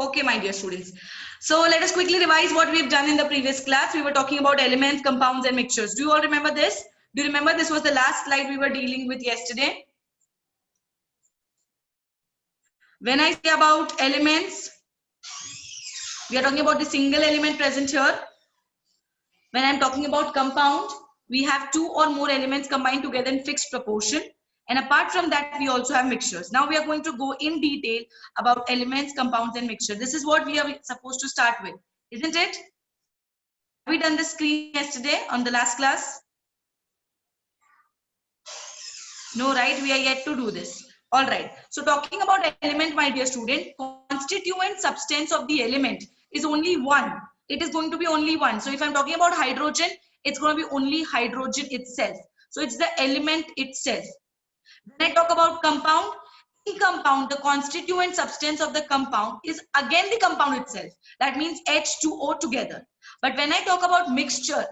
Okay, my dear students. So let us quickly revise what we've done in the previous class. We were talking about elements, compounds, and mixtures. Do you all remember this? Do you remember this was the last slide we were dealing with yesterday? When I say about elements, we are talking about the single element present here. When I'm talking about compound, we have two or more elements combined together in fixed proportion. And apart from that, we also have mixtures. Now we are going to go in detail about elements, compounds, and mixture. This is what we are supposed to start with, isn't it? Have we done the screen yesterday on the last class? No, right? We are yet to do this. All right. So talking about element, my dear student, constituent substance of the element is only one. It is going to be only one. So if I'm talking about hydrogen, it's going to be only hydrogen itself. So it's the element itself. When I talk about compound, in compound, the constituent substance of the compound is again the compound itself. That means H2O together. But when I talk about mixture,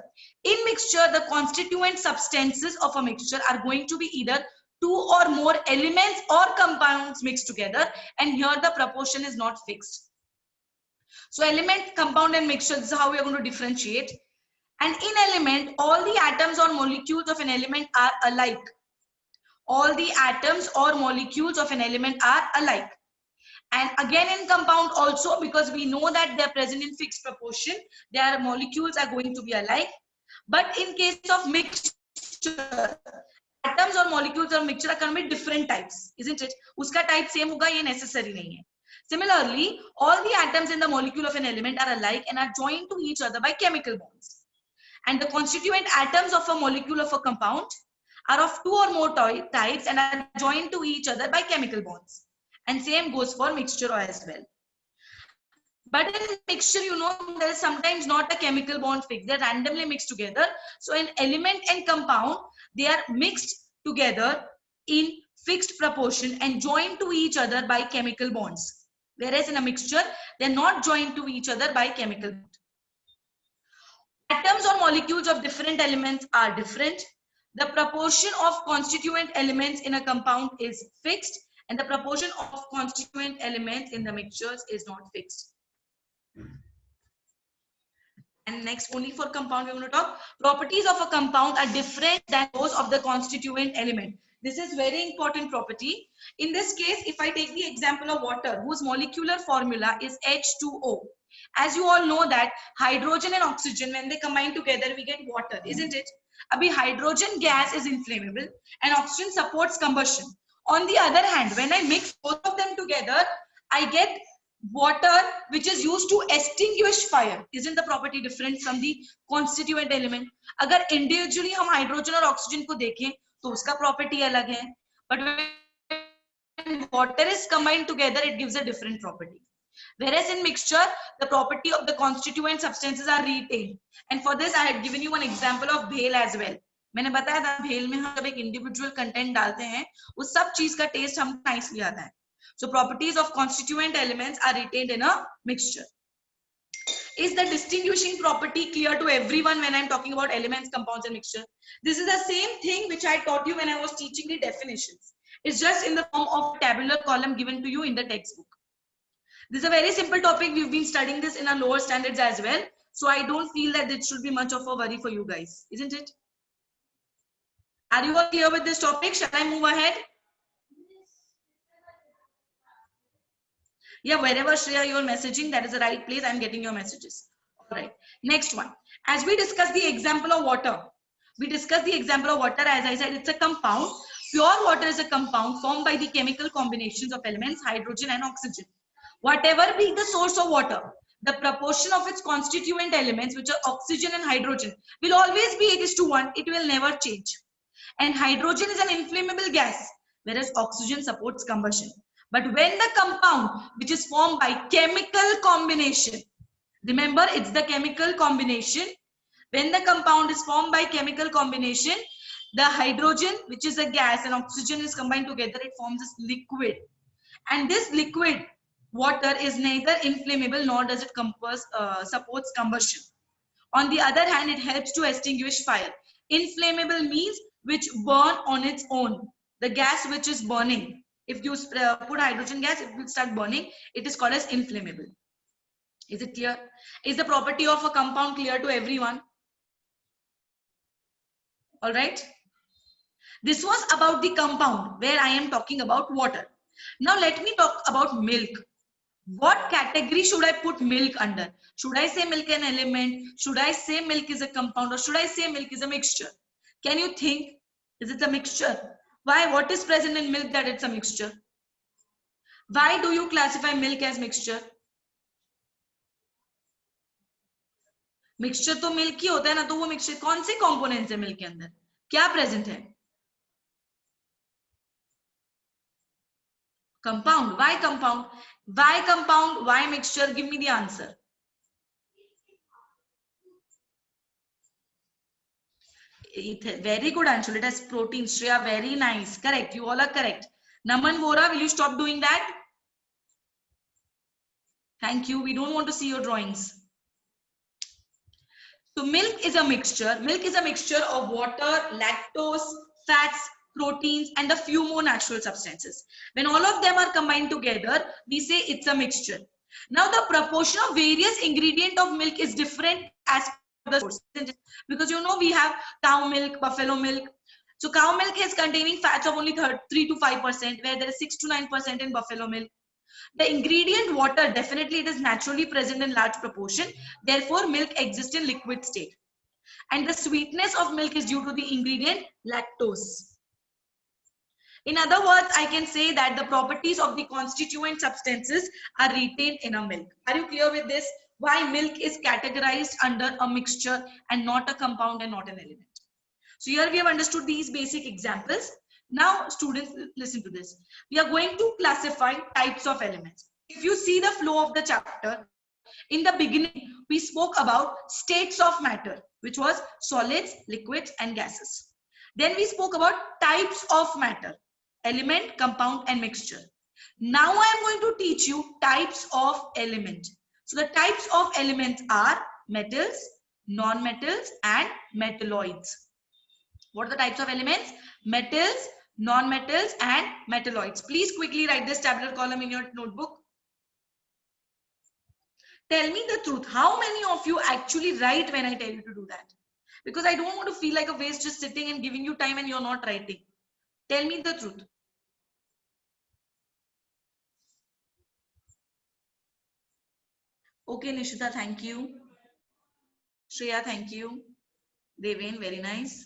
in mixture, the constituent substances of a mixture are going to be either two or more elements or compounds mixed together. And here the proportion is not fixed. So element, compound, and mixture, this is how we are going to differentiate. And in element, all the atoms or molecules of an element are alike. All the atoms or molecules of an element are alike. And again in compound also, because we know that they are present in fixed proportion, their molecules are going to be alike. But in case of mixture, atoms or molecules or mixture are going to be different types, isn't it? Uska type same hoga, ye necessary nahi hai. Similarly, all the atoms in the molecule of an element are alike and are joined to each other by chemical bonds. And the constituent atoms of a molecule of a compound are of two or more types and are joined to each other by chemical bonds. And same goes for mixture as well. But in mixture, you know, there is sometimes not a chemical bond fixed. They're randomly mixed together. So in element and compound, they are mixed together in fixed proportion and joined to each other by chemical bonds. Whereas in a mixture, they're not joined to each other by chemical bonds. Atoms or molecules of different elements are different. The proportion of constituent elements in a compound is fixed, and the proportion of constituent elements in the mixtures is not fixed. And next, only for compound, we're going to talk. Properties of a compound are different than those of the constituent element. This is very important property. In this case, if I take the example of water, whose molecular formula is H2O. As you all know that hydrogen and oxygen, when they combine together, we get water, isn't it? Abhi hydrogen gas is inflammable and oxygen supports combustion. On the other hand, when I mix both of them together, I get water which is used to extinguish fire. Isn't the property different from the constituent element? Agar individually हम hydrogen और oxygen को देखें तो उसका property अलग है. But when water is combined together, it gives a different property. Whereas in mixture, the property of the constituent substances are retained. And for this, I had given you one example of bhel as well. मैंने बताया था भेल में हम जब एक individual content डालते हैं उस सब चीज का टेस्ट हम नाइसली आता है. So properties of constituent elements are retained in a mixture. Is the distinguishing property clear to everyone when I'm talking about elements, compounds, and mixture? This is the same thing which I taught you when I was teaching the definitions. It's just in the form of a tabular column given to you in the textbook. This is a very simple topic. We've been studying this in our lower standards as well. So I don't feel that it should be much of a worry for you guys, isn't it? Are you all clear with this topic? Shall I move ahead? Yeah, wherever Shreya you're messaging, that is the right place. I'm getting your messages. All right. Next one. As we discuss the example of water, as I said, it's a compound. Pure water is a compound formed by the chemical combinations of elements, hydrogen and oxygen. Whatever be the source of water, the proportion of its constituent elements, which are oxygen and hydrogen, will always be 8:1. It will never change. And hydrogen is an inflammable gas, whereas oxygen supports combustion. But when the compound, which is formed by chemical combination, remember it's the chemical combination. When the compound is formed by chemical combination, the hydrogen, which is a gas, and oxygen is combined together, it forms this liquid. And this liquid, water, is neither inflammable nor does it supports combustion. On the other hand, it helps to extinguish fire. Inflammable means which burn on its own. The gas which is burning If you put hydrogen gas, it will start burning. It is called as inflammable. Is it clear? Is the property of a compound clear to everyone? All right. This was about the compound where I am talking about water. Now let me talk about milk. What category should I put milk under? Should I say milk an element? Should I say milk is a compound? Or should I say milk is a mixture? Can you think? Is it a mixture? Why? What is present in milk that it's a mixture? Why do you classify milk as mixture? Mixture तो milk ही होता है ना, तो वो mixture कौन से components है milk के अंदर, क्या प्रेजेंट है? Compound. Why compound? Why compound? Why mixture? Give me the answer. Very good answer. It has protein. Shreya, very nice. Correct. You all are correct. Naman Vora, will you stop doing that? Thank you. We don't want to see your drawings. So milk is a mixture. Milk is a mixture of water, lactose, fats, proteins, and a few more natural substances. When all of them are combined together, we say it's a mixture. Now the proportion of various ingredients of milk is different as per the source. Because you know we have cow milk, buffalo milk. So cow milk is containing fats of only 3 to 5%, where there is 6 to 9% in buffalo milk. The ingredient water, definitely it is naturally present in large proportion. Therefore, milk exists in liquid state. And the sweetness of milk is due to the ingredient lactose. In other words, I can say that the properties of the constituent substances are retained in a milk. Are you clear with this? Why milk is categorized under a mixture and not a compound and not an element. So here we have understood these basic examples. Now students, listen to this. We are going to classify types of elements. If you see the flow of the chapter, in the beginning, we spoke about states of matter, which was solids, liquids, and gases. Then we spoke about types of matter, element, compound, and mixture. Now I am going to teach you types of element. So the types of elements are metals, non-metals, and metalloids. What are the types of elements? Metals, non-metals, and metalloids. Please quickly write this tabular column in your notebook. Tell me the truth. How many of you actually write when I tell you to do that? Because I don't want to feel like a waste just sitting and giving you time and you're not writing. Tell me the truth. Okay, Nishita, thank you. Shreya, thank you. Deven, very nice.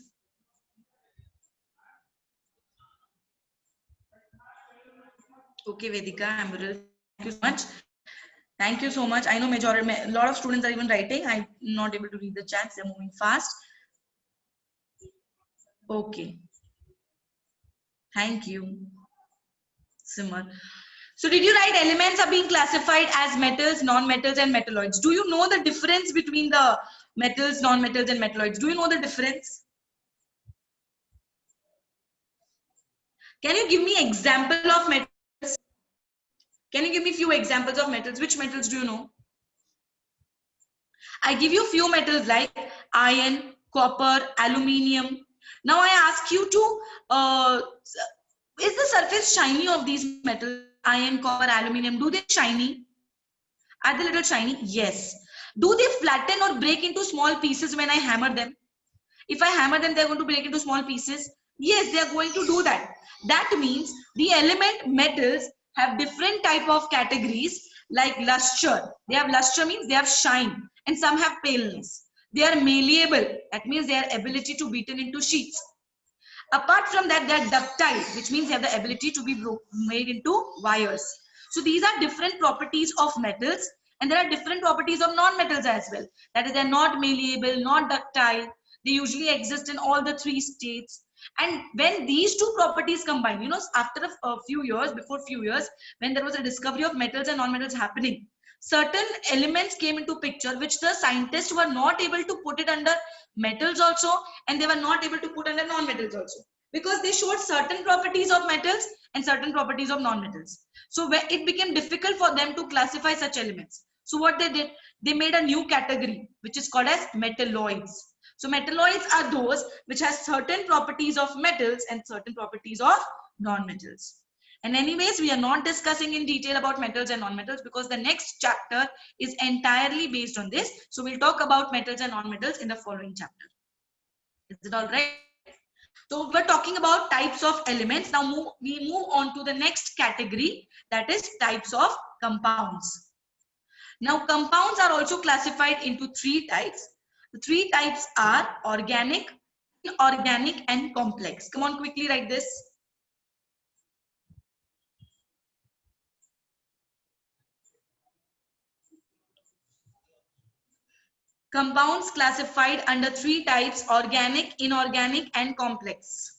Okay, Vedika, Emerald, thank you so much. Thank you so much. I know majority, a lot of students are even writing. I'm not able to read the chats. They're moving fast. Okay. Thank you, Simar. So did you write elements are being classified as metals, non-metals, and metalloids? Do you know the difference between the metals, non-metals, and metalloids? Do you know the difference? Can you give me example of metals? Can you give me few examples of metals? Which metals do you know? I give you few metals like iron, copper, aluminium. Now I ask you to, is the surface shiny of these metals? Iron, copper, aluminium, do they shiny? Are they little shiny? Yes. Do they flatten or break into small pieces when I hammer them? If I hammer them, they're going to break into small pieces. Yes, they are going to do that. That means the element metals have different type of categories like luster. They have luster means they have shine, and some have paleness. They are malleable. That means their ability to beaten into sheets. Apart from that, they are ductile, which means they have the ability to be made into wires. So these are different properties of metals, and there are different properties of non-metals as well. That is, they are not malleable, not ductile. They usually exist in all the three states. And when these two properties combine, you know, after a few years, before few years, when there was a discovery of metals and non-metals happening, certain elements came into picture which the scientists were not able to put it under metals also, and they were not able to put under non-metals also, because they showed certain properties of metals and certain properties of non-metals. So it became difficult for them to classify such elements. So what they did, they made a new category which is called as metalloids. So metalloids are those which has certain properties of metals and certain properties of non-metals. And anyways, we are not discussing in detail about metals and non-metals because the next chapter is entirely based on this. So we'll talk about metals and non-metals in the following chapter. Is it all right? So we're talking about types of elements. Now we move on to the next category, that is types of compounds. Now compounds are also classified into three types. The three types are organic, inorganic, and complex. Come on, quickly write this. Compounds classified under three types: organic, inorganic, and complex.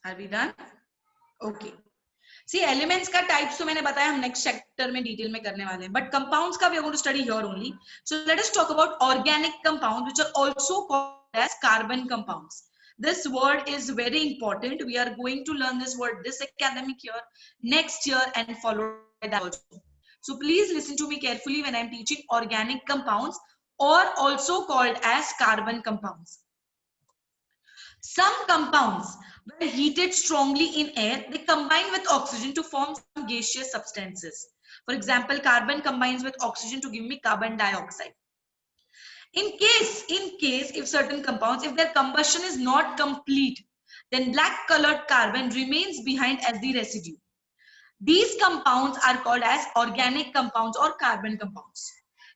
Are we done? Okay. See, elements का types तो मैंने बताया, हम next chapter में detail में करने वाले हैं. But compounds का we are going to study here only. So let us talk about organic compounds, which are also called as carbon compounds. This word is very important. We are going to learn this word this academic year, next year, and followed by that also. So please listen to me carefully when I am teaching organic compounds, or also called as carbon compounds. Some compounds, when heated strongly in air, they combine with oxygen to form some gaseous substances. For example, carbon combines with oxygen to give me carbon dioxide. In case if certain compounds, if their combustion is not complete, then black colored carbon remains behind as the residue. These compounds are called as organic compounds or carbon compounds.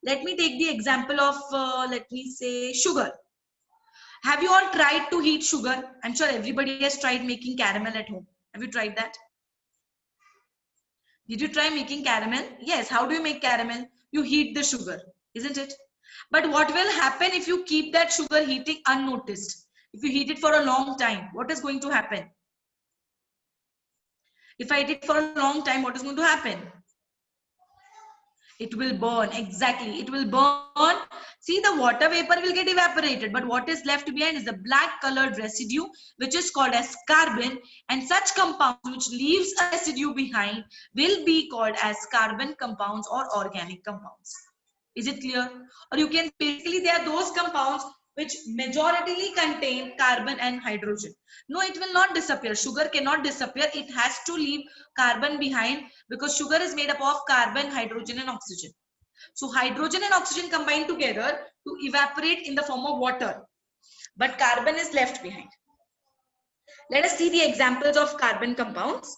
Let me take the example of, let me say, sugar. Have you all tried to heat sugar? I'm sure everybody has tried making caramel at home. Have you tried that? Did you try making caramel? Yes. How do you make caramel? You heat the sugar, isn't it? But what will happen if you keep that sugar heating unnoticed? If you heat it for a long time, what is going to happen? If I heat it for a long time, what is going to happen? It will burn. Exactly. It will burn. See, the water vapor will get evaporated, but what is left behind is the black colored residue, which is called as carbon. And such compounds which leaves a residue behind will be called as carbon compounds or organic compounds. Is it clear? Or you can, basically, they are those compounds which majoritarily contain carbon and hydrogen. No, it will not disappear. Sugar cannot disappear. It has to leave carbon behind because sugar is made up of carbon, hydrogen, and oxygen. So hydrogen and oxygen combine together to evaporate in the form of water, but carbon is left behind. Let us see the examples of carbon compounds.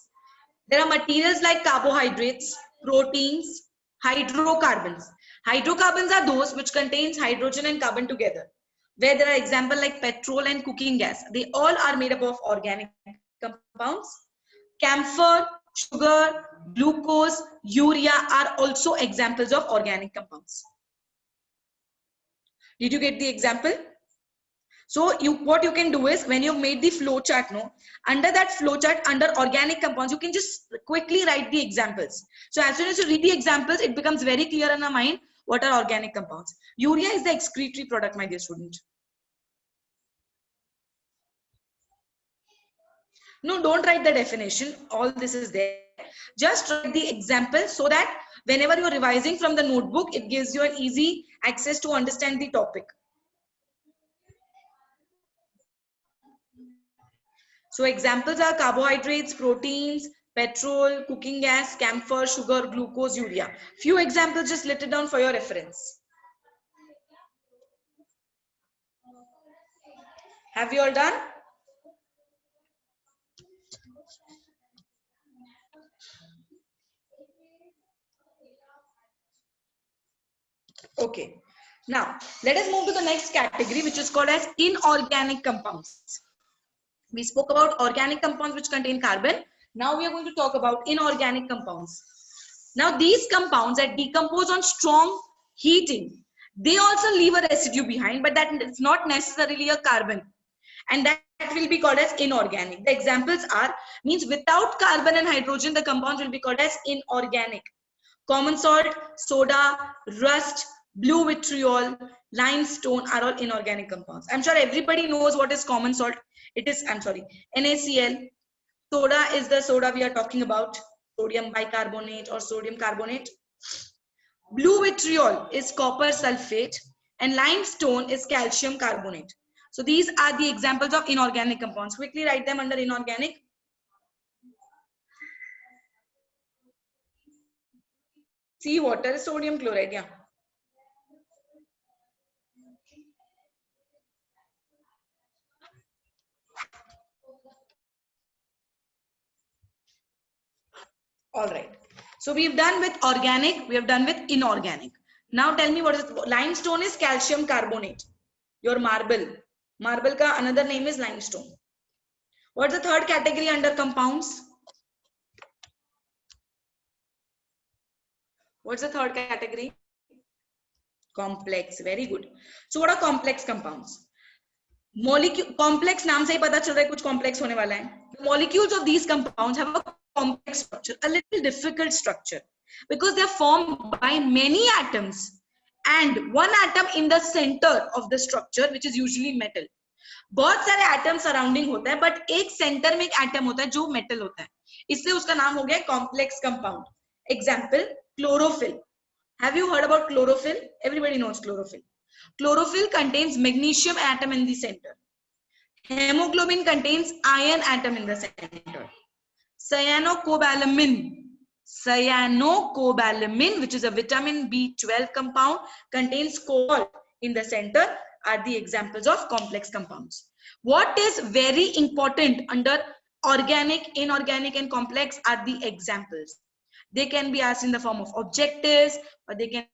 There are materials like carbohydrates, proteins, hydrocarbons. Hydrocarbons are those which contains hydrogen and carbon together. Where there are examples like petrol and cooking gas. They all are made up of organic compounds. Camphor, sugar, glucose, urea are also examples of organic compounds. Did you get the example? So what you can do is, when you've made the flow chart, under that flow chart, under organic compounds, you can just quickly write the examples. So as soon as you read the examples, it becomes very clear in our mind what are organic compounds. Urea is the excretory product, my dear student. No, don't write the definition. All this is there. Just write the example so that whenever you're revising from the notebook, it gives you an easy access to understand the topic. So examples are carbohydrates, proteins, petrol, cooking gas, camphor, sugar, glucose, urea. Few examples just listed down for your reference. Have you all done? Okay. Now, let us move to the next category, which is called as inorganic compounds. We spoke about organic compounds which contain carbon. Now we are going to talk about inorganic compounds. Now these compounds that decompose on strong heating, they also leave a residue behind, but that is not necessarily a carbon. And that will be called as inorganic. The examples are, means without carbon and hydrogen, the compounds will be called as inorganic. Common salt, soda, rust, blue vitriol, limestone are all inorganic compounds. I'm sure everybody knows what is common salt. It is, I'm sorry, NaCl. Soda is the soda we are talking about. sodium bicarbonate or sodium carbonate. Blue vitriol is copper sulfate and limestone is calcium carbonate. So these are the examples of inorganic compounds. Quickly write them under inorganic. Sea water is sodium chloride. Yeah. All right. So we've done with organic, we have done with inorganic. Now tell me what is it? Limestone is calcium carbonate. Your marble. Marble ka another name is limestone. What's the third category under compounds? What's the third category? Complex. Very good. So what are complex compounds? Molecule complex नाम से ही पता चल रहा है कुछ complex होने वाला है. The molecules of these compounds have a complex structure, a little difficult structure, because they are formed by many atoms and one atom in the center of the structure, which is usually metal. बहुत सारे atom surrounding होता है but एक centre में एक atom होता है जो मेटल होता है, इसलिए उसका नाम हो गया complex compound. Example chlorophyll. Have you heard about chlorophyll? Everybody knows chlorophyll. Chlorophyll contains magnesium atom in the center. Hemoglobin contains iron atom in the center. Cyanocobalamin, which is a vitamin B12 compound, contains cobalt in the center, are the examples of complex compounds. What is very important under organic, inorganic, and complex are the examples. They can be asked in the form of objectives, or they can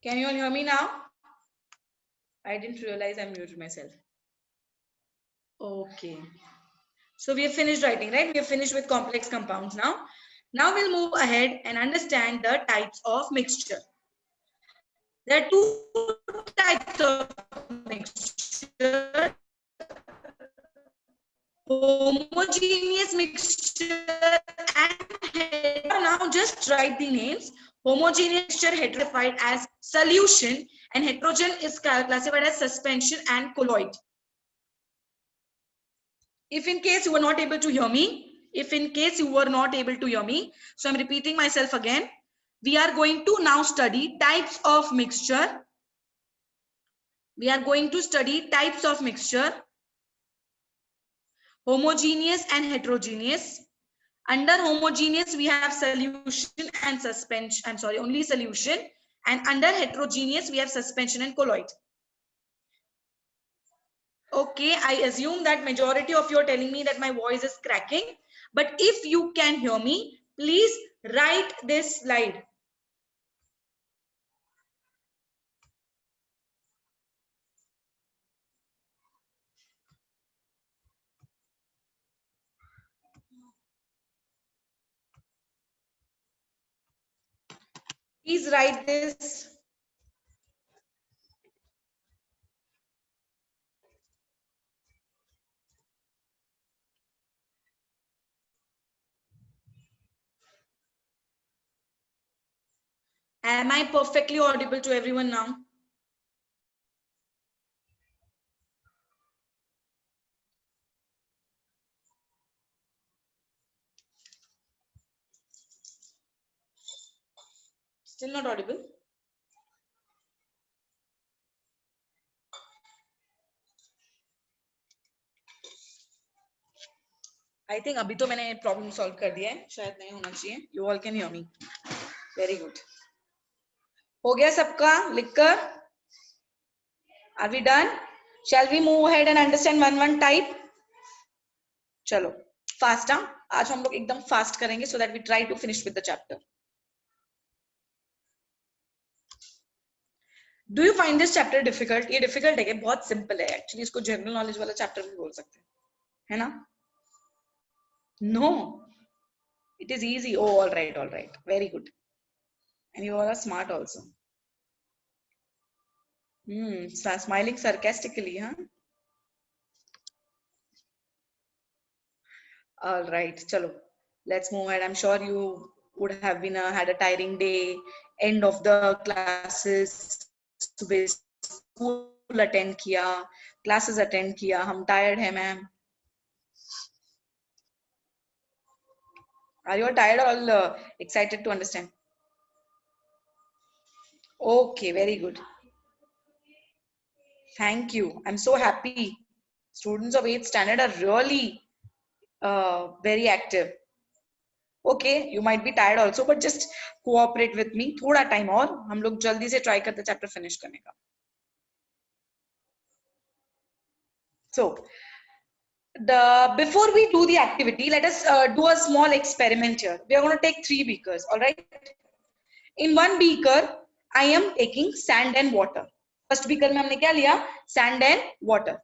Can you all hear me now? I didn't realize I muted myself. Okay. So we have finished writing, right? We have finished with complex compounds now. Now we'll move ahead and understand the types of mixture. There are two types of mixture. Homogeneous mixture and now just write the names. Homogeneous mixture heterofied as solution and heterogen is classified as suspension and colloid. If in case you were not able to hear me, so I'm repeating myself again. We are going to now study types of mixture. Homogeneous and heterogeneous. Under homogeneous, we have solution and suspension. Only solution. And under heterogeneous, we have suspension and colloid. Okay, I assume that majority of you are telling me that my voice is cracking. But if you can hear me, please write this slide. Please write this. Am I perfectly audible to everyone now? Still not audible? I think अभी तो मैंने problem solve कर दिया है, शायद नहीं होना चाहिए. You all can hear me. Very good. हो गया सबका लिखकर? Are we done? Shall we move ahead and understand one type? चलो fast हाँ. आज हम लोग एकदम fast करेंगे so that we try to finish with the chapter. Do you find this chapter difficult? ये difficult है कि बहुत simple है. Actually इसको general knowledge वाला chapter भी बोल सकते हैं, है ना? No, it is easy. Oh, all right, very good. And you all are smart also. Smiling sarcastically, huh? All right, chalo. Let's move ahead. I'm sure you would have been had a tiring day, end of the classes, सुबह school attend किया, classes attend किया, हम tired हैं ma'am. Are you all tired or all excited to understand? Okay, very good. Thank you. I'm so happy. Students of 8th standard are really very active. Okay, you might be tired also, but just cooperate with me. थोड़ा time और हम लोग जल्दी से try करते chapter finish करने का. So, before we do the activity, let us do a small experiment here. We are going to take 3 beakers. All right. In one beaker, I am taking sand and water. First beaker में हमने क्या लिया? Sand and water.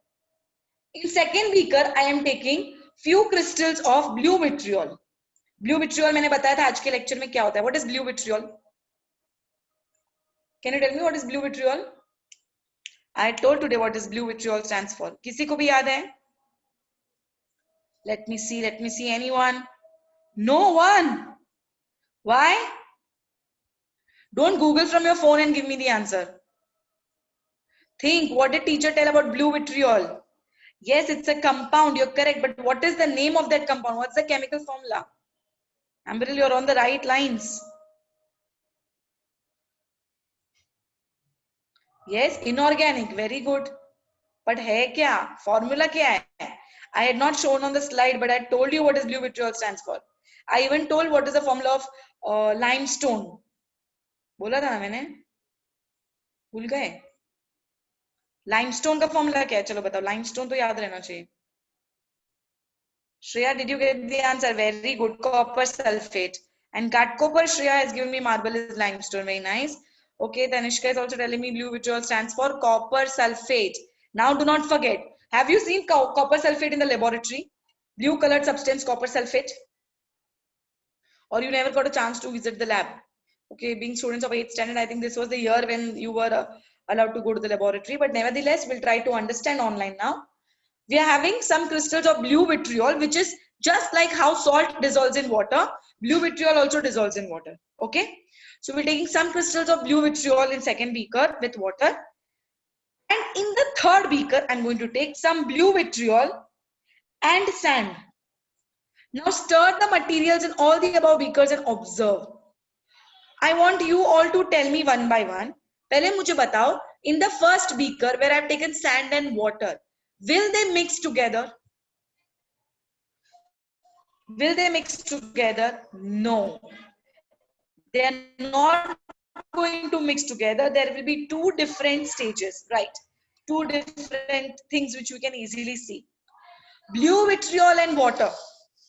In second beaker, I am taking few crystals of blue vitriol. Blue vitriol मैंने बताया था आज के lecture में क्या होता है. What is blue vitriol? Can you tell me what is blue vitriol? I told today what is blue vitriol stands for. किसी को भी याद है? Let me see anyone. No one. Why? Don't Google from your phone and give me the answer. Think, what did teacher tell about blue vitriol? Yes, it's a compound, you're correct, but what is the name of that compound? What's the chemical formula? Ambril, you're on the right lines. Yes, inorganic, very good. But hai kya? Formula kya hai? I had not shown on the slide, but I told you what is blue vitriol stands for. I even told what is the formula of limestone. बोला था ना मैंने? भूल गए? Limestone का formula क्या है? चलो बताओ. Limestone तो याद रहना चाहिए. Shreya, did you get the answer? Very good. Copper sulfate. And cut copper, Shreya has given me marble is limestone. Very nice. Okay, Tanishka is also telling me blue vitriol stands for copper sulfate. Now do not forget. Have you seen copper sulfate in the laboratory? Blue colored substance, copper sulfate? Or you never got a chance to visit the lab? Okay, being students of 8th standard, I think this was the year when you were allowed to go to the laboratory. But nevertheless, we'll try to understand online now. We are having some crystals of blue vitriol, which is just like how salt dissolves in water. Blue vitriol also dissolves in water. Okay. So we're taking some crystals of blue vitriol in second beaker with water. And in the third beaker, I'm going to take some blue vitriol and sand. Now stir the materials in all the above beakers and observe. I want you all to tell me one by one. पहले मुझे बताओ, in the first beaker where I've taken sand and water, will they mix together? Will they mix together? No. They are not going to mix together. There will be two different stages, right? Two different things which you can easily see. Blue vitriol and water.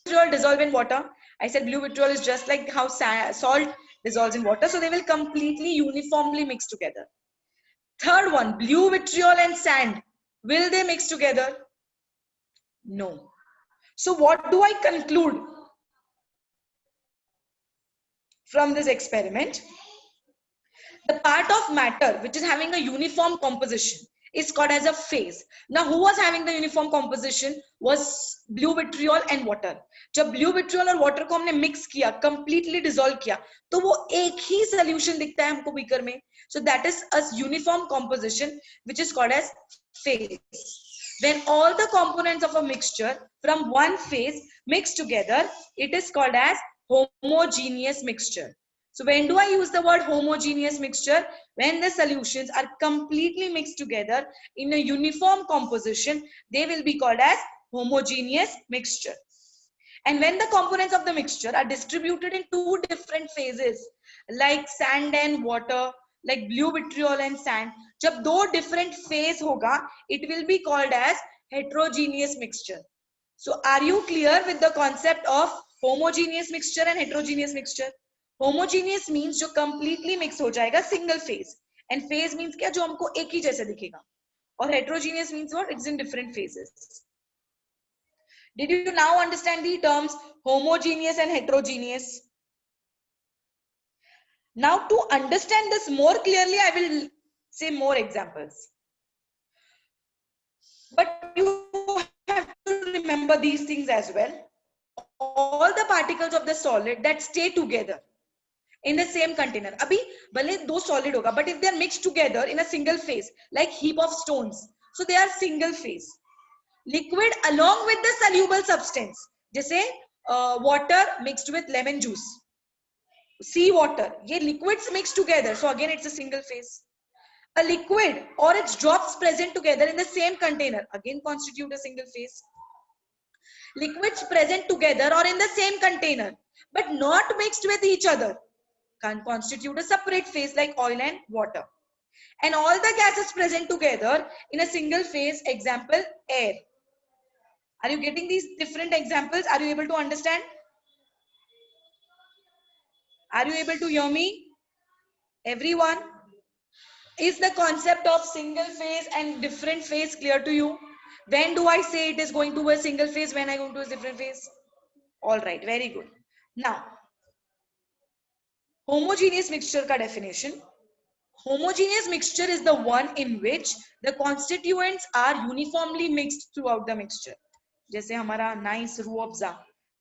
Vitriol dissolve in water. I said blue vitriol is just like how salt dissolves in water. So they will completely uniformly mix together. Third one, blue vitriol and sand. Will they mix together? No. So what do I conclude from this experiment? The part of matter which is having a uniform composition is called as a phase. Now who was having the uniform composition was blue vitriol and water. जब blue vitriol और water को हमने mix किया, completely dissolve किया, तो वो एक ही solution दिखता है हमको beaker में. So that is a uniform composition which is called as phase. When all the components of a mixture from one phase mix together, it is called as homogeneous mixture. So when do I use the word homogeneous mixture? When the solutions are completely mixed together in a uniform composition, they will be called as homogeneous mixture. And when the components of the mixture are distributed in two different phases, like sand and water, like blue vitriol and sand, जब दो different phase होगा, it will be called as heterogeneous mixture. So are you clear with the concept of homogeneous mixture and heterogeneous mixture? Homogeneous means जो completely mix हो जाएगा single phase, and phase means क्या, जो हमको एक ही जैसे दिखेगा, और heterogeneous means what, it's in different phases. Did you now understand the terms homogeneous and heterogeneous? Now to understand this more clearly, I will say more examples. But you have to remember these things as well. All the particles of the solid that stay together in the same container. Abhi bhale do solid hoga, but if they are mixed together in a single phase, like heap of stones, so they are single phase. Liquid along with the soluble substance, जैसे water mixed with lemon juice, sea water, ये liquids mixed together, so again it's a single phase. A liquid or its drops present together in the same container again constitute a single phase. Liquids present together or in the same container but not mixed with each other can constitute a separate phase, like oil and water. And all the gases present together in a single phase, example air. Are you getting these different examples? Are you able to understand? Are you able to hear me? Everyone? Is the concept of single phase and different phase clear to you? When do I say it is going to a single phase? When I go to a different phase? All right, very good. Now, homogeneous mixture ka definition. Homogeneous mixture is the one in which the constituents are uniformly mixed throughout the mixture. जैसे हमारा nice Rooh Afza,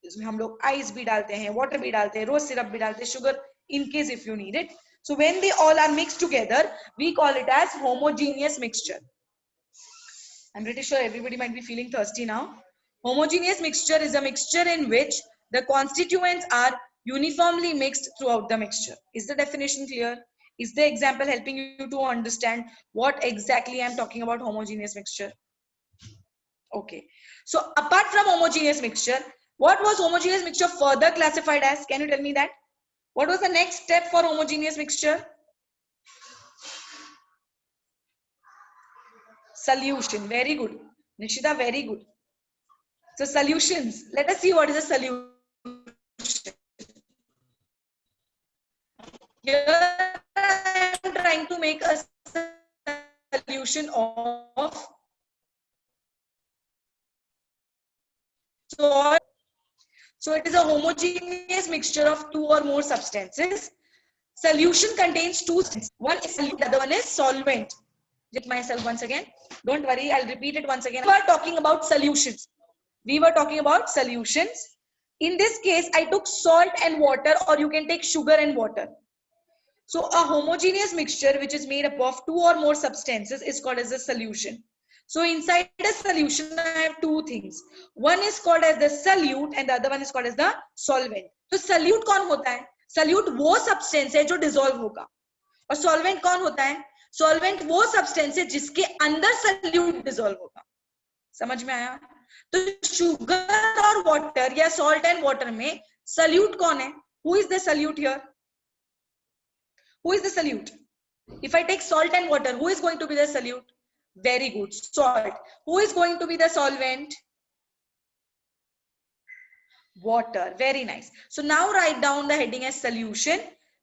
इसमें हम लोग ice भी डालते हैं, water भी डालते हैं, rose syrup भी डालते हैं, sugar in case if you need it. So when they all are mixed together, we call it as homogeneous mixture. I'm pretty sure everybody might be feeling thirsty now. Homogeneous mixture is a mixture in which the constituents are uniformly mixed throughout the mixture. Is the definition clear? Is the example helping you to understand what exactly I'm talking about homogeneous mixture? Okay. So apart from homogeneous mixture, what was homogeneous mixture further classified as? Can you tell me that? What was the next step for homogeneous mixture? Solution. Very good. Nishita, very good. So solutions. Let us see what is a solution. Here I am trying to make a solution of salt. So it is a homogeneous mixture of two or more substances. Solution contains two substances. One is solute, the other one is solvent. Get myself once again. Don't worry, I'll repeat it once again. We were talking about solutions. We were talking about solutions. In this case, I took salt and water, or you can take sugar and water. So a homogeneous mixture which is made up of two or more substances is called as a solution. So inside the solution, I have two things. One is called as the solute and the other one is called as the solvent. So solute कौन होता है? Solute वो substance है जो dissolve होगा. और solvent कौन होता है? Solvent वो substance है जिसके अंदर solute dissolve होगा. समझ में आया? तो sugar और water या salt and water में solute कौन है? Who is the solute here? Who is the solute? If I take salt and water, who is going to be the solute? Very good, salt. Who is going to be the solvent? Water. Very nice. So now write down the heading as solution.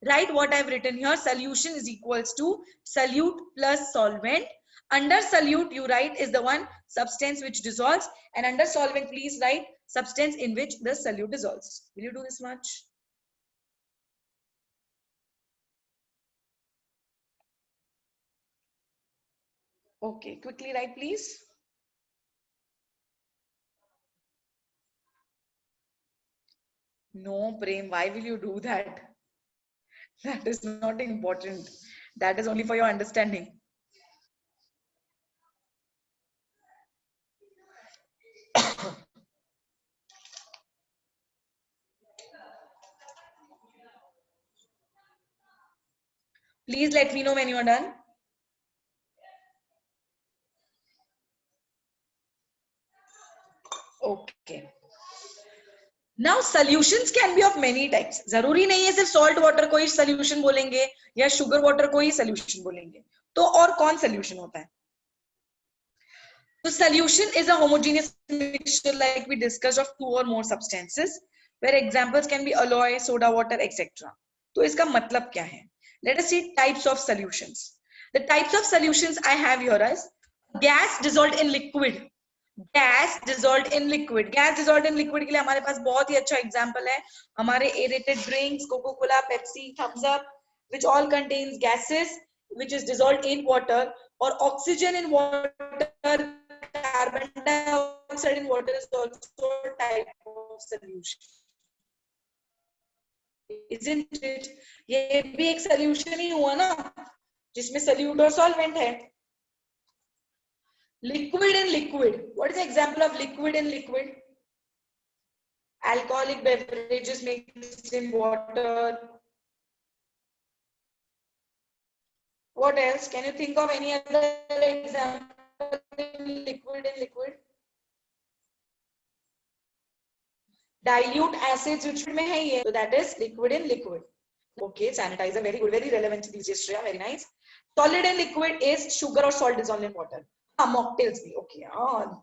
Write what I've written here. Solution is equals to solute plus solvent. Under solute, you write is the one substance which dissolves, and under solvent, please write substance in which the solute dissolves. Will you do this much? Okay, quickly write, please. No, Prem, why will you do that? That is not important. That is only for your understanding. Please let me know when you are done. Okay. Now solutions can be of many types. जरूरी नहीं है सिर्फ salt water को ही solution बोलेंगे या sugar water को ही solution बोलेंगे. तो और कौन solution होता है? So solution is a homogeneous mixture like we discussed of two or more substances where examples can be alloy, soda water, etc. तो इसका मतलब क्या है? Let us see types of solutions. The types of solutions I have here is gas dissolved in liquid. Gas dissolve in liquid. Gas dissolve in liquid के लिए हमारे पास बहुत ही अच्छा एग्जांपल है हमारे aerated drinks, Coca Cola, Pepsi, Thums Up, which all contains gases which is dissolved in water, or oxygen in water, carbon dioxide in water is also a type of solution, isn't it? ये भी एक solution ही हुआ ना जिसमें solute और solvent है. Liquid in liquid. What is the example of liquid in liquid? Alcoholic beverages mixed in water. What else? Can you think of any other example in liquid in liquid? Dilute acids which में है ये. So that is liquid in liquid. Okay, sanitizer, very good, very relevant these days, Shreya, very nice. Solid and liquid is sugar or salt dissolved in water. Mocktails bhi. Okay,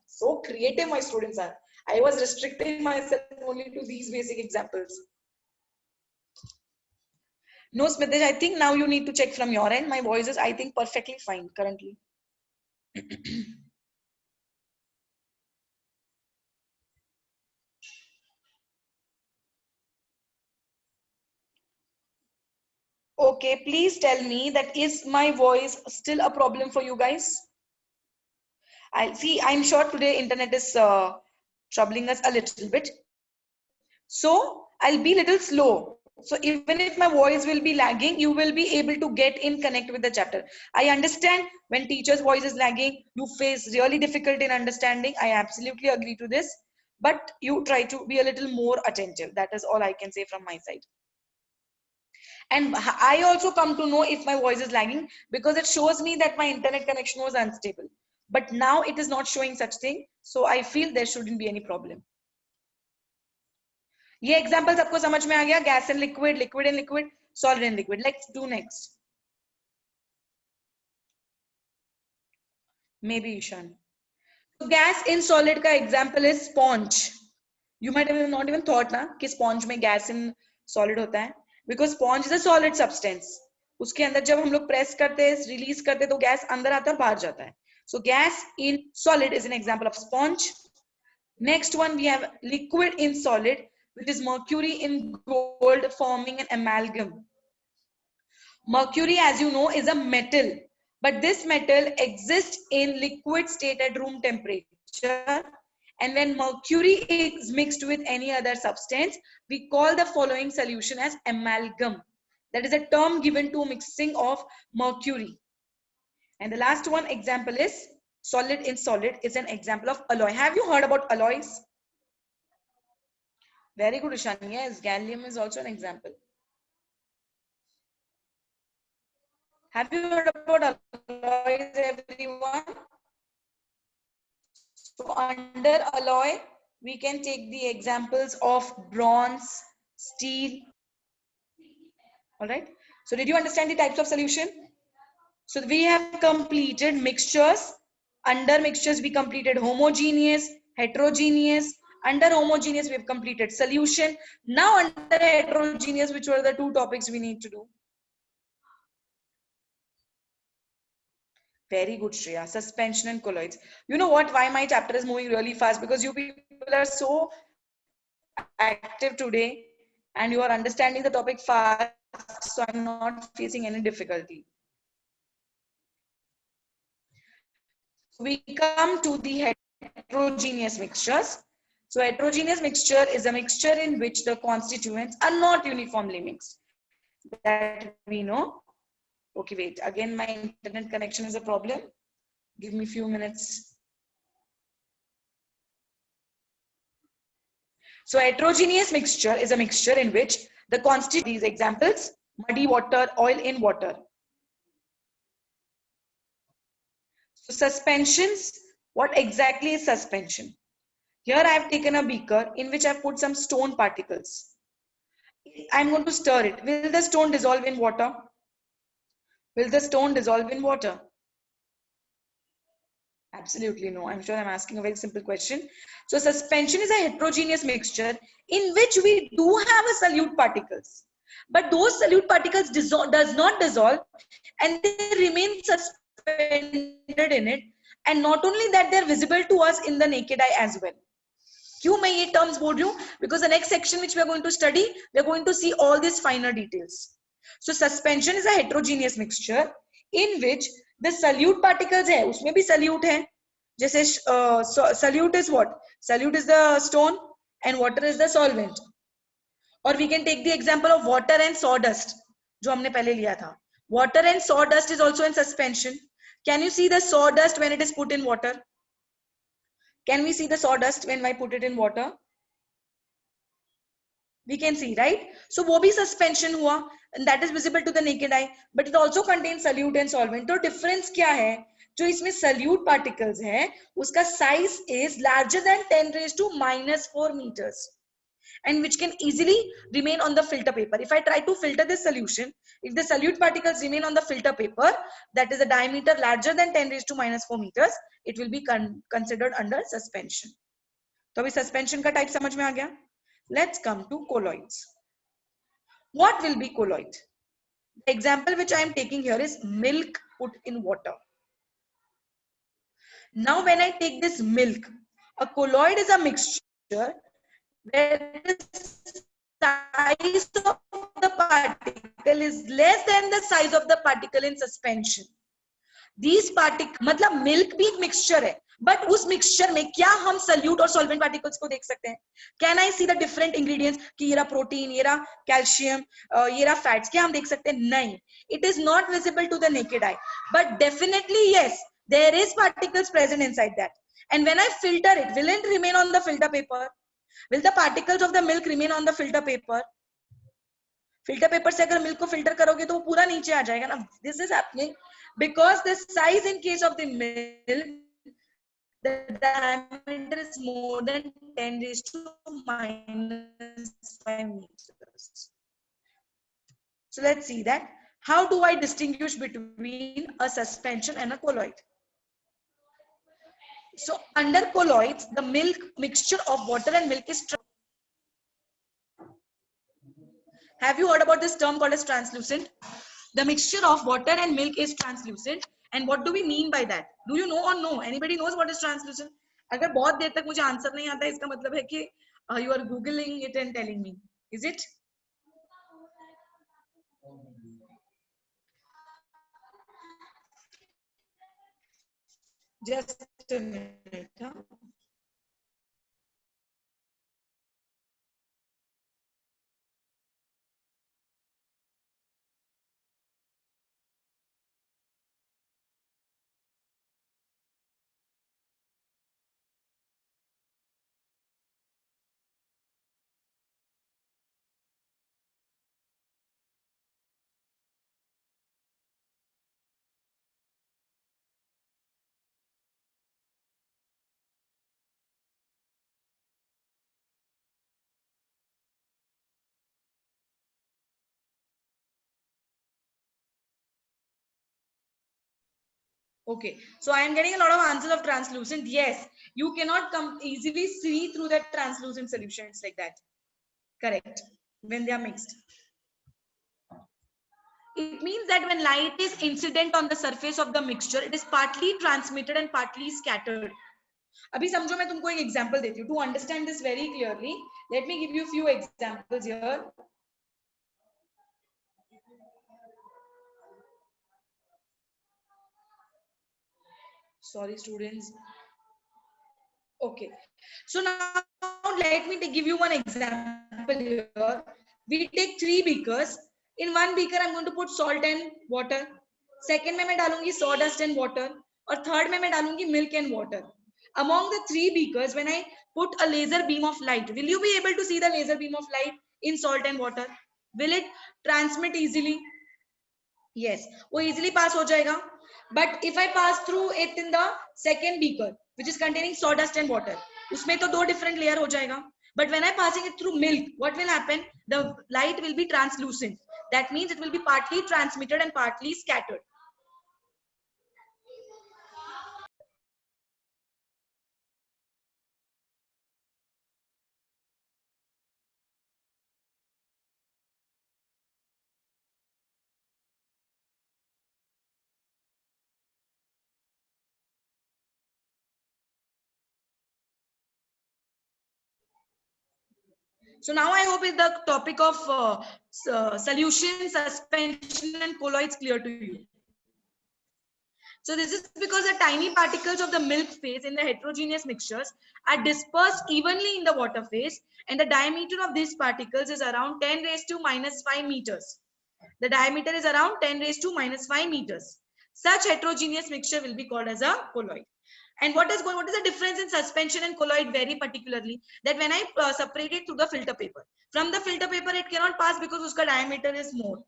so creative my students are. I was restricting myself only to these basic examples. No, Smitesh, I think now you need to check from your end. My voice is, I think, perfectly fine currently. Okay, please tell me that is my voice still a problem for you guys? I see, I'm sure today internet is troubling us a little bit. So I'll be little slow. So even if my voice will be lagging, you will be able to get in connect with the chapter. I understand when teacher's voice is lagging, you face really difficult in understanding. I absolutely agree to this, but you try to be a little more attentive. That is all I can say from my side. And I also come to know if my voice is lagging because it shows me that my internet connection was unstable. But now it is not showing such thing. So I feel there shouldn't be any problem. ये example सबको समझ में आ गया? Gas and liquid, liquid and liquid, solid and liquid. Let's do next. Maybe Ishan. So gas in solid का example is sponge. You might have not even thought ना कि sponge में gas in solid होता है, because sponge is a solid substance. उसके अंदर जब हम लोग press करते हैं, release करते हैं तो gas अंदर आता है और बाहर जाता है. So gas in solid is an example of sponge. Next one we have liquid in solid, which is mercury in gold forming an amalgam. Mercury, as you know, is a metal, but this metal exists in liquid state at room temperature. And when mercury is mixed with any other substance, we call the following solution as amalgam. That is a term given to mixing of mercury. And the last one example is solid in solid is an example of alloy. Have you heard about alloys? Very good, Ishan. Yes, gallium is also an example. Have you heard about alloys, everyone? So under alloy, we can take the examples of bronze, steel. All right. So did you understand the types of solution? So we have completed mixtures. Under mixtures, we completed homogeneous, heterogeneous. Under homogeneous, we have completed solution. Now under heterogeneous, which were the two topics we need to do? Very good, Shreya. Suspension and colloids. You know what? Why my chapter is moving really fast? Because you people are so active today and you are understanding the topic fast. So I'm not facing any difficulty. We come to the heterogeneous mixtures. So heterogeneous mixture is a mixture in which the constituents are not uniformly mixed. That we know. Okay, wait. Again, my internet connection is a problem. Give me a few minutes. So heterogeneous mixture is a mixture in which the constituent, these examples, muddy water, oil in water. So suspensions, what exactly is suspension? Here I have taken a beaker in which I have put some stone particles. I'm going to stir it. Will the stone dissolve in water? Will the stone dissolve in water? Absolutely no. I'm sure I'm asking a very simple question. So suspension is a heterogeneous mixture in which we do have a solute particles. But those solute particles does not dissolve and they remain suspended in it. And not only that, they're visible to us in the naked eye as well. क्यों मैं ये terms बोल रही हूँ? Because the next section which we are going to study, we are going to see all these finer details. So suspension is a heterogeneous mixture in which the solute particles है, उसमें भी solute है. जैसे solute is what? Solute is the stone and water is the solvent. Or we can take the example of water and sawdust, जो हमने पहले लिया था. Water and sawdust is also in suspension. Can you see the sawdust when it is put in water? Can we see the sawdust when I put it in water? We can see, right? So वो भी suspension हुआ, and that is visible to the naked eye, but it also contains solute and solvent. तो difference क्या है? जो इसमें solute particles है, उसका size is larger than 10 raised to -4 meters, and which can easily remain on the filter paper. If I try to filter this solution, if the solute particles remain on the filter paper, that is a diameter larger than 10 raised to -4 meters, it will be considered under suspension. तो अभी suspension का type समझ में आ गया? Let's come to colloids. What will be colloid? The example which I am taking here is milk put in water. Now when I take this milk, a colloid is a mixture where the size of the particle is less than the size of the particle in suspension. These particles, मतलब milk भी एक mixture है, but उस mixture में क्या हम solute और solvent particles को देख सकते हैं? Can I see the different ingredients कि ये रहा protein, ये रहा calcium, ये रहा fats, क्या हम देख सकते हैं? नहीं. It is not visible to the naked eye, but definitely yes, there is particles present inside that. And when I filter it, will it remain on the filter paper? Will the particles of the milk remain on the filter paper? Filter paper से अगर milk को filter करोगे तो वो पूरा नीचे आ जाएगा ना. This is happening because the size in case of the milk the diameter is more than 10 raised to -5 meters. So let's see that. How do I distinguish between a suspension and a colloid? So under colloids, the milk mixture of water and milk is. Have you heard about this term called as translucent? The mixture of water and milk is translucent. And what do we mean by that? Do you know or no? Anybody knows what is translucent? अगर बहुत देर तक मुझे answer नहीं आता, इसका मतलब है कि you are googling it and telling me. Is it? Just a minute. Huh? Okay, so I am getting a lot of answers of translucent. Yes, you cannot easily see through that translucent solutions like that. Correct. When they are mixed. It means that when light is incident on the surface of the mixture, it is partly transmitted and partly scattered. अभी समझो मैं तुमको एक example देती हूँ. To understand this very clearly, let me give you a few examples here. Sorry, students. Okay. So now let me give you one example here. We take 3 beakers. In one beaker, I'm going to put salt and water. Second में मैं डालूंगी sawdust and water. और third में मैं डालूंगी milk and water. Among the 3 beakers, when I put a laser beam of light, will you be able to see the laser beam of light in salt and water? Will it transmit easily? Yes, वो easily pass हो जाएगा. But if I pass through it in the second beaker, which is containing sawdust and water, उसमें तो 2 different layer हो जाएगा. But when I'm passing it through milk, what will happen? The light will be translucent. That means it will be partly transmitted and partly scattered. So now I hope the topic of solution, suspension, and colloids clear to you. So this is because the tiny particles of the milk phase in the heterogeneous mixtures are dispersed evenly in the water phase, and the diameter of these particles is around 10 raised to minus 5 meters. The diameter is around 10 raised to minus 5 meters. Such heterogeneous mixture will be called as a colloid. And what is the difference in suspension and colloid very particularly? That when I separate it through the filter paper, from the filter paper it cannot pass because its diameter is more.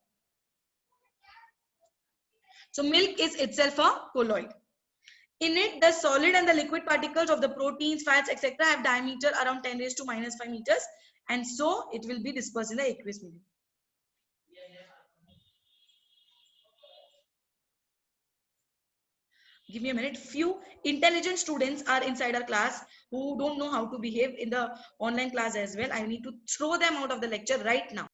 So milk is itself a colloid. In it, the solid and the liquid particles of the proteins, fats, etc. have diameter around 10 raised to minus 5 meters, and so it will be dispersed in the aqueous medium. Give me a minute. Few intelligent students are inside our class who don't know how to behave in the online class as well. I need to throw them out of the lecture right now.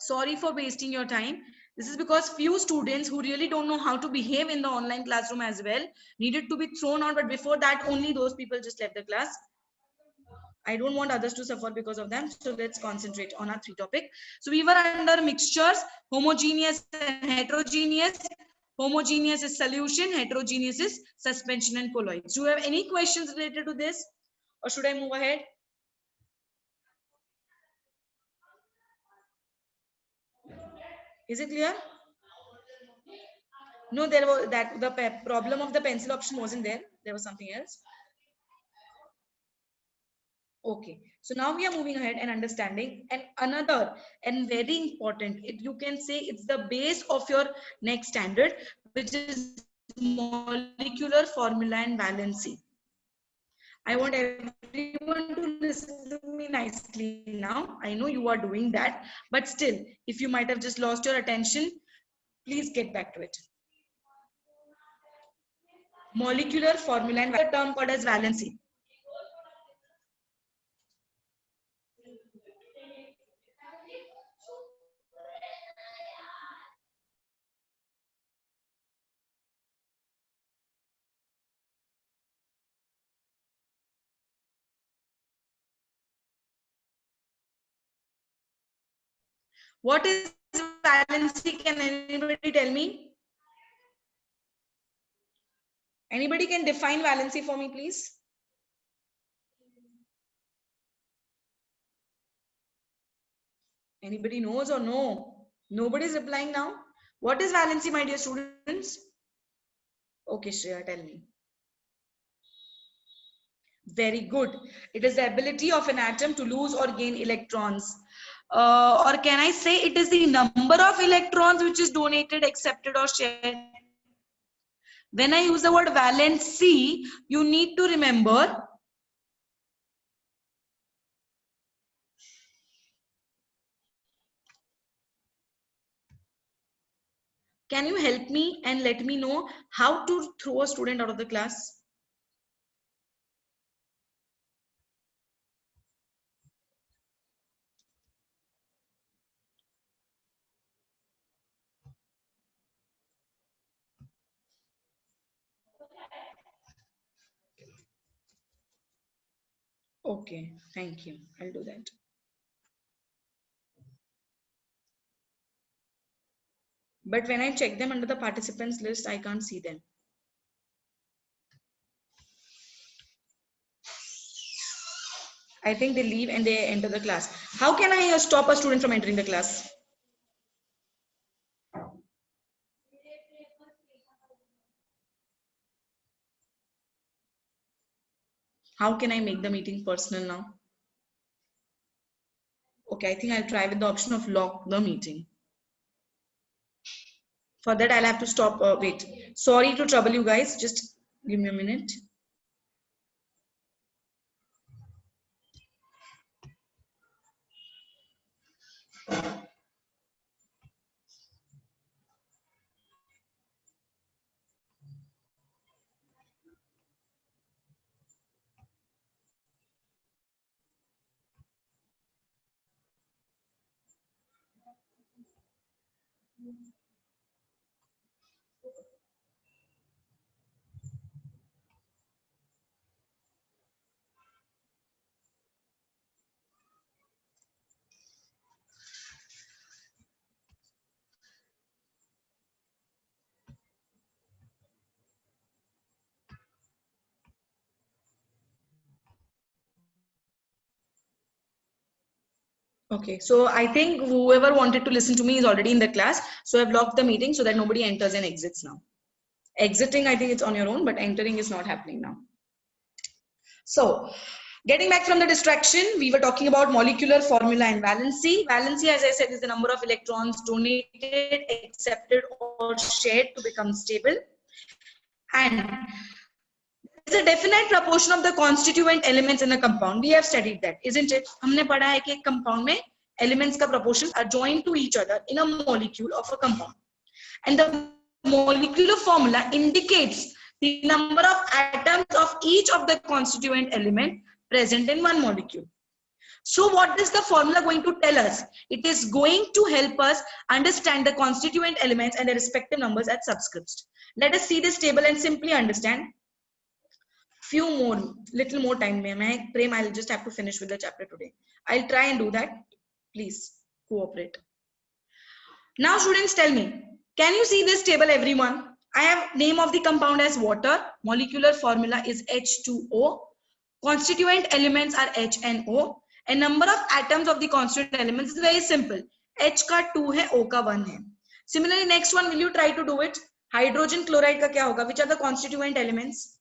Sorry for wasting your time. This is because few students who really don't know how to behave in the online classroom as well needed to be thrown out, but before that only those people just left the class. I don't want others to suffer because of them. So let's concentrate on our 3 topic. So we were under mixtures, homogeneous and heterogeneous. Homogeneous is solution, heterogeneous is suspension and colloids. Do you have any questions related to this, or should I move ahead? Is it clear? No, there was that the problem of the pencil option wasn't there. There was something else. Okay, so now we are moving ahead and understanding and another and very important, you can say it's the base of your next standard, which is molecular formula and valency. I want everyone to listen to me nicely now. I know you are doing that, but still, if you might have just lost your attention, please get back to it. Molecular formula and the term called as valency. What is valency? Can anybody tell me? Anybody can define valency for me, please? Anybody knows or no? Nobody's replying now. What is valency, my dear students? Okay, Shreya, tell me. Very good. It is the ability of an atom to lose or gain electrons. Or can I say it is the number of electrons which is donated, accepted, or shared? When I use the word valency, you need to remember Can you help me and let me know how to throw a student out of the class? Okay, thank you. I'll do that. But when I check them under the participants list, I can't see them. I think they leave and they enter the class. How can I stop a student from entering the class? How can I make the meeting personal now? Okay, I think I'll try with the option of lock the meeting. For that, I'll have to stop. Wait, sorry to trouble you guys. Just give me a minute. Okay, so I think whoever wanted to listen to me is already in the class. So I've locked the meeting so that nobody enters and exits now. Exiting, I think it's on your own, but entering is not happening now. So getting back from the distraction, we were talking about molecular formula and valency. Valency, as I said, is the number of electrons donated, accepted, or shared to become stable. And there's a definite proportion of the constituent elements in a compound. We have studied that, isn't it? हमने पढ़ा है कि एक compound में elements का proportion are joined to each other in a molecule of a compound. And the molecular formula indicates the number of atoms of each of the constituent element present in one molecule. So what is the formula going to tell us? It is going to help us understand the constituent elements and their respective numbers as subscripts. Let us see this table and simply understand. Little more time. Prem, I'll just have to finish with the chapter today. I'll try and do that. Please cooperate. Now students, tell me, can you see this table, everyone? I have name of the compound as water. Molecular formula is H2O. Constituent elements are H and O. And number of atoms of the constituent elements is very simple. H का 2 है, O का 1 है. Similarly, next one, will you try to do it? Hydrogen chloride का क्या होगा? Which are the constituent elements?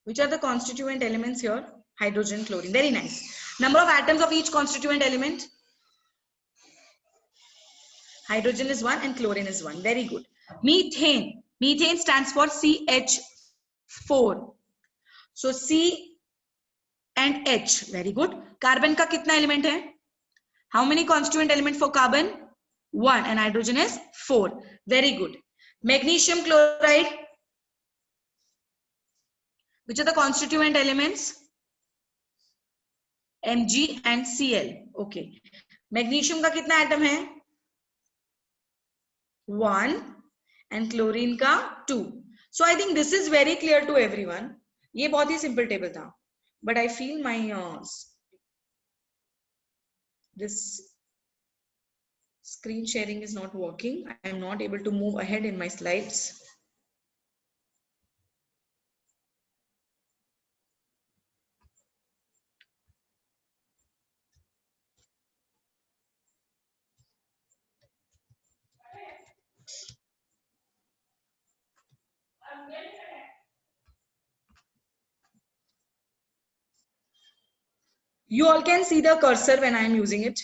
Which are the constituent elements here? Hydrogen, chlorine. Very nice. Number of atoms of each constituent element? Hydrogen is 1 and chlorine is 1. Very good. Methane. Methane stands for CH4. So C and H. Very good. Carbon का कितना element है? How many constituent elements for carbon? 1. And hydrogen is 4. Very good. Magnesium chloride. Which are the constituent elements? Mg and Cl. Okay. Magnesium का कितना atom है? 1 and chlorine का 2. So I think this is very clear to everyone. ये बहुत ही simple table था. But I feel my this screen sharing is not working. I am not able to move ahead in my slides. You all can see the cursor when I am using it.